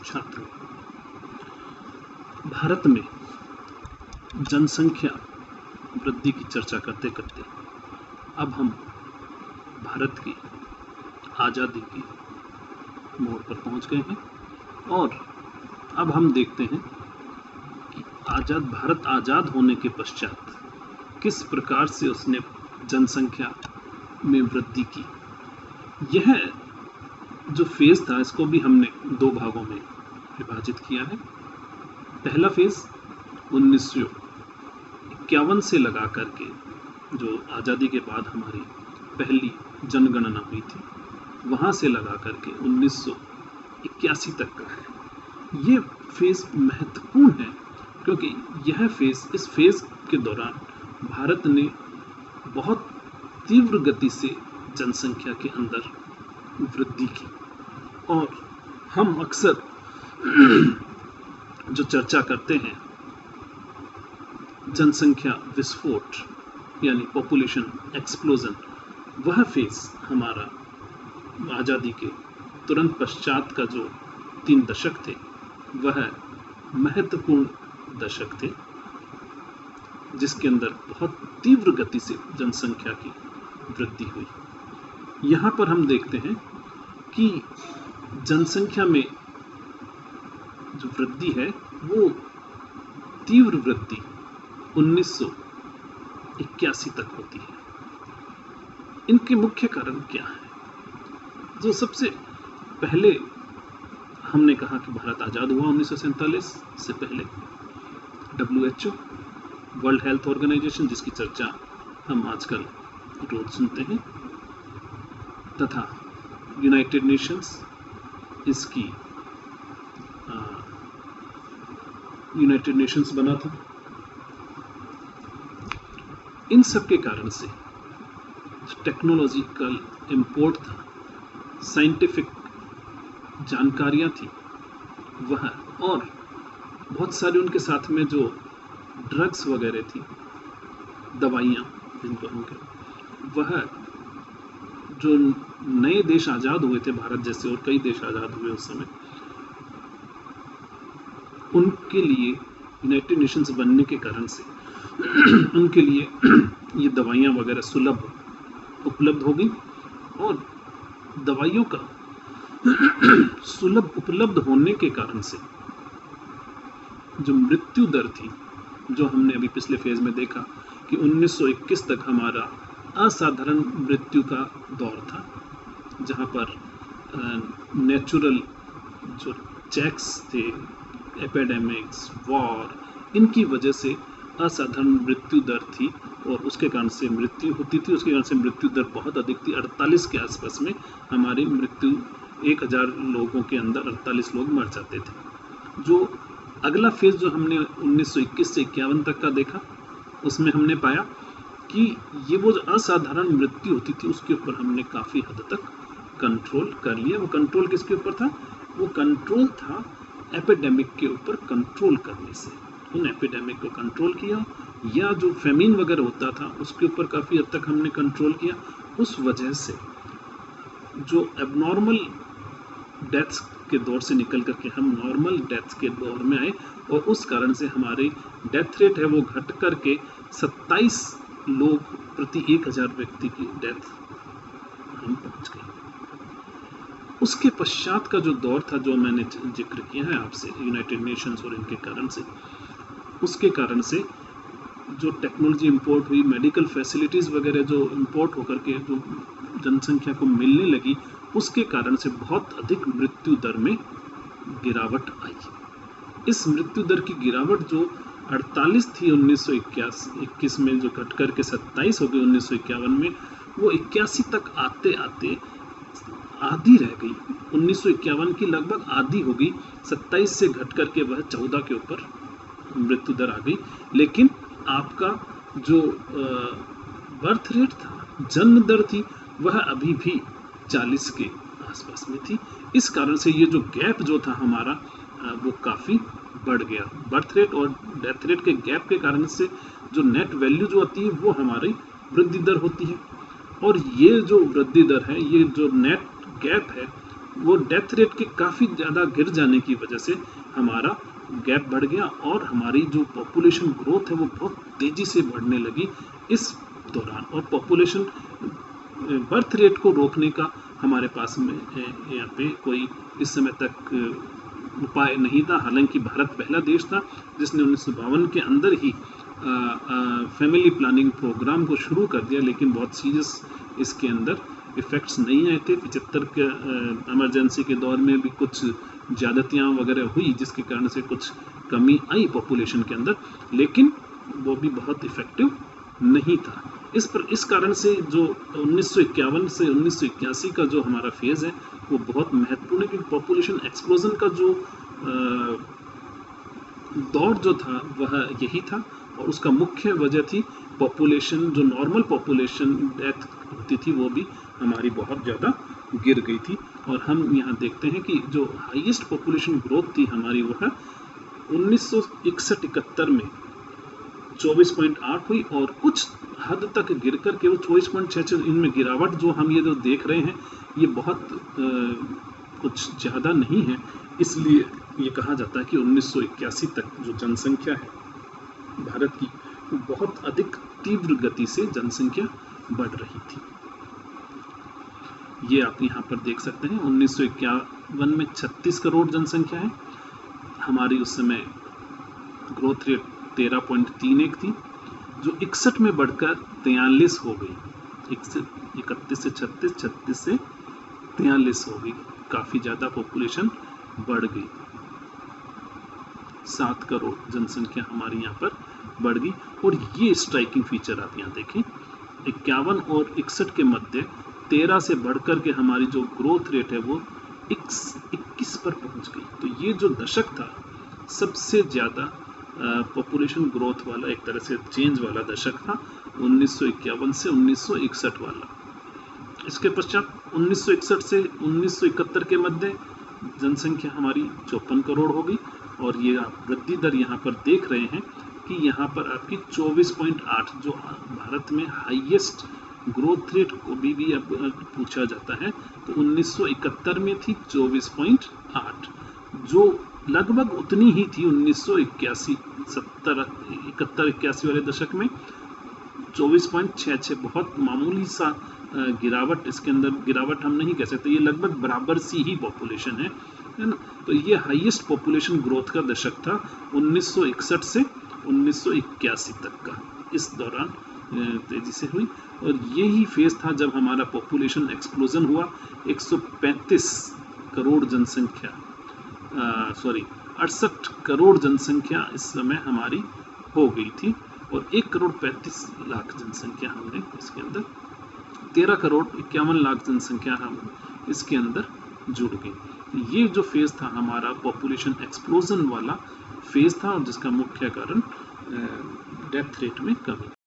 छात्रों, भारत में जनसंख्या वृद्धि की चर्चा करते करते अब हम भारत की आज़ादी की मोड़ पर पहुंच गए हैं और अब हम देखते हैं कि भारत आज़ाद होने के पश्चात किस प्रकार से उसने जनसंख्या में वृद्धि की। यह जो फेज था इसको भी हमने दो भागों में विभाजित किया है। पहला फेज 1951 से लगा करके, जो आज़ादी के बाद हमारी पहली जनगणना हुई थी, वहाँ से लगा करके 1981 तक का है। ये फेज महत्वपूर्ण है क्योंकि इस फेज के दौरान भारत ने बहुत तीव्र गति से जनसंख्या के अंदर वृद्धि की और हम अक्सर जो चर्चा करते हैं जनसंख्या विस्फोट यानी पॉपुलेशन एक्सप्लोजन, वह फेज हमारा आज़ादी के तुरंत पश्चात का जो 3 दशक थे वह महत्वपूर्ण दशक थे, जिसके अंदर बहुत तीव्र गति से जनसंख्या की वृद्धि हुई। यहाँ पर हम देखते हैं कि जनसंख्या में जो वृद्धि है वो तीव्र वृद्धि 1981 तक होती है। इनके मुख्य कारण क्या है? जो सबसे पहले हमने कहा कि भारत आज़ाद हुआ 1947 से पहले। WHO वर्ल्ड हेल्थ ऑर्गेनाइजेशन, जिसकी चर्चा हम आजकल रोज सुनते हैं, तथा यूनाइटेड नेशंस, इसकी यूनाइटेड नेशंस बना था। इन सब के कारण से टेक्नोलॉजिकल इंपोर्ट था, साइंटिफिक जानकारियां थी वह, और बहुत सारे उनके साथ में जो ड्रग्स वगैरह थी, दवाइयाँ जिनको हम कहते, वह जो नए देश आज़ाद हुए थे, भारत जैसे और कई देश आज़ाद हुए उस समय, उनके लिए यूनाइटेड नेशंस बनने के कारण से उनके लिए ये दवाइयाँ वगैरह सुलभ उपलब्ध हो गई और दवाइयों का सुलभ उपलब्ध होने के कारण से जो मृत्यु दर थी, जो हमने अभी पिछले फेज में देखा कि 1921 तक हमारा असाधारण मृत्यु का दौर था, जहाँ पर नेचुरल जो चेक्स थे, एपिडेमिक्स, वॉर, इनकी वजह से असाधारण मृत्यु दर थी और उसके कारण से मृत्यु होती थी। उसके कारण से मृत्यु दर बहुत अधिक थी। 48 के आसपास में हमारी मृत्यु 1000 लोगों के अंदर 48 लोग मर जाते थे। जो अगला फेज जो हमने 1921 से 51 तक का देखा, उसमें हमने पाया कि ये वो जो असाधारण मृत्यु होती थी उसके ऊपर हमने काफ़ी हद तक कंट्रोल कर लिया। वो कंट्रोल किसके ऊपर था? वो कंट्रोल था एपिडेमिक के ऊपर कंट्रोल करने से। उन एपिडेमिक को कंट्रोल किया, या जो फेमिन वगैरह होता था उसके ऊपर काफ़ी हद तक हमने कंट्रोल किया। उस वजह से जो एबनॉर्मल डेथ्स के दौर से निकल करके हम नॉर्मल डेथ्स के दौर में आए और उस कारण से हमारी डेथ रेट है वो घट करके 27 लोग प्रति 1000 व्यक्ति की डेथ हम पहुंच गए। उसके पश्चात का जो दौर था, जो मैंने जिक्र किया है आपसे, यूनाइटेड नेशंस और इनके कारण से, उसके कारण से जो टेक्नोलॉजी इंपोर्ट हुई, मेडिकल फैसिलिटीज़ वगैरह जो इंपोर्ट होकर के जो जनसंख्या को मिलने लगी, उसके कारण से बहुत अधिक मृत्यु दर में गिरावट आई। इस मृत्यु दर की गिरावट जो 48 थी 1921 में, जो घट करके 27 हो गई 1951 में, वो 81 तक आते आते आधी रह गई। 1951 की लगभग आधी हो गई, 27 से घट करके वह 14 के ऊपर मृत्यु दर आ गई। लेकिन आपका जो बर्थ रेट था, जन्म दर थी, वह अभी भी 40 के आसपास में थी। इस कारण से ये जो गैप जो था हमारा वो काफ़ी बढ़ गया। बर्थ रेट और डेथ रेट के गैप के कारण से जो नेट वैल्यू जो आती है वो हमारी वृद्धि दर होती है, और ये जो वृद्धि दर है, ये जो नेट गैप है, वो डेथ रेट के काफ़ी ज़्यादा गिर जाने की वजह से हमारा गैप बढ़ गया और हमारी जो पॉपुलेशन ग्रोथ है वो बहुत तेज़ी से बढ़ने लगी इस दौरान। और पॉपुलेशन बर्थ रेट को रोकने का हमारे पास में यहाँ पे कोई इस समय तक उपाय नहीं था। हालांकि भारत पहला देश था जिसने 1952 के अंदर ही फैमिली प्लानिंग प्रोग्राम को शुरू कर दिया, लेकिन बहुत सीरियस इसके अंदर इफ़ेक्ट्स नहीं आए थे। 75 के इमरजेंसी के दौर में भी कुछ ज़्यादतियाँ वगैरह हुई जिसके कारण से कुछ कमी आई पॉपुलेशन के अंदर, लेकिन वो भी बहुत इफ़ेक्टिव नहीं था। इस कारण से जो 1951 से 1981 का जो हमारा फेज़ है वो बहुत महत्वपूर्ण है, क्योंकि पॉपुलेशन एक्सप्लोजन का जो दौर जो था वह यही था और उसका मुख्य वजह थी पॉपुलेशन, जो नॉर्मल पॉपुलेशन डेथ होती थी वो भी हमारी बहुत ज़्यादा गिर गई थी। और हम यहाँ देखते हैं कि जो हाईएस्ट पॉपुलेशन ग्रोथ थी हमारी वह 1961-71 में 24.8 हुई और कुछ हद तक गिर कर केवल 24.66। इनमें गिरावट जो हम ये जो देख रहे हैं ये बहुत कुछ ज़्यादा नहीं है, इसलिए ये कहा जाता है कि 1981 तक जो जनसंख्या है भारत की वो बहुत अधिक तीव्र गति से जनसंख्या बढ़ रही थी। ये आप यहाँ पर देख सकते हैं 1951 में 36 करोड़ जनसंख्या है हमारी, उस समय ग्रोथ रेट 13.31 थी, जो 61 में बढ़कर 43 हो गई। 31 से 36, 36 से 43 हो गई, काफ़ी ज़्यादा पॉपुलेशन बढ़ गई। 7 करोड़ जनसंख्या हमारी यहाँ पर बढ़ गई। और ये स्ट्राइकिंग फीचर आप यहाँ देखें, 51 और 61 के मध्य 13 से बढ़कर के हमारी जो ग्रोथ रेट है वो 21 पर पहुँच गई। तो ये जो दशक था सबसे ज़्यादा पॉपुलेशन ग्रोथ वाला, एक तरह से चेंज वाला दशक था 1951 से 1961 वाला। इसके पश्चात 1961 से 1971 के मध्य जनसंख्या हमारी 54 करोड़ हो गई और ये आप वृद्धि दर यहाँ पर देख रहे हैं कि यहाँ पर आपकी 24.8, जो भारत में हाईएस्ट ग्रोथ रेट को भी अब पूछा जाता है तो 1971 में थी 24.8, जो लगभग उतनी ही थी 1981, 71 वाले दशक में 24.66। बहुत मामूली सा गिरावट, इसके अंदर गिरावट हम नहीं कह सकते, ये लगभग बराबर सी ही पॉपुलेशन है ना। तो ये हाईएस्ट पॉपुलेशन ग्रोथ का दशक था 1961 से 1981 तक का, इस दौरान तेजी से हुई। और यही फेज था जब हमारा पॉपुलेशन एक्सप्लोजन हुआ। 135 करोड़ जनसंख्या 68 करोड़ जनसंख्या इस समय हमारी हो गई थी और 1 करोड़ 35 लाख जनसंख्या हमने इसके अंदर, 13 करोड़ 51 लाख जनसंख्या हम इसके अंदर जुड़ गई। ये जो फेज था हमारा पॉपुलेशन एक्सप्लोजन वाला फेज था और जिसका मुख्य कारण डेथ रेट में कमी।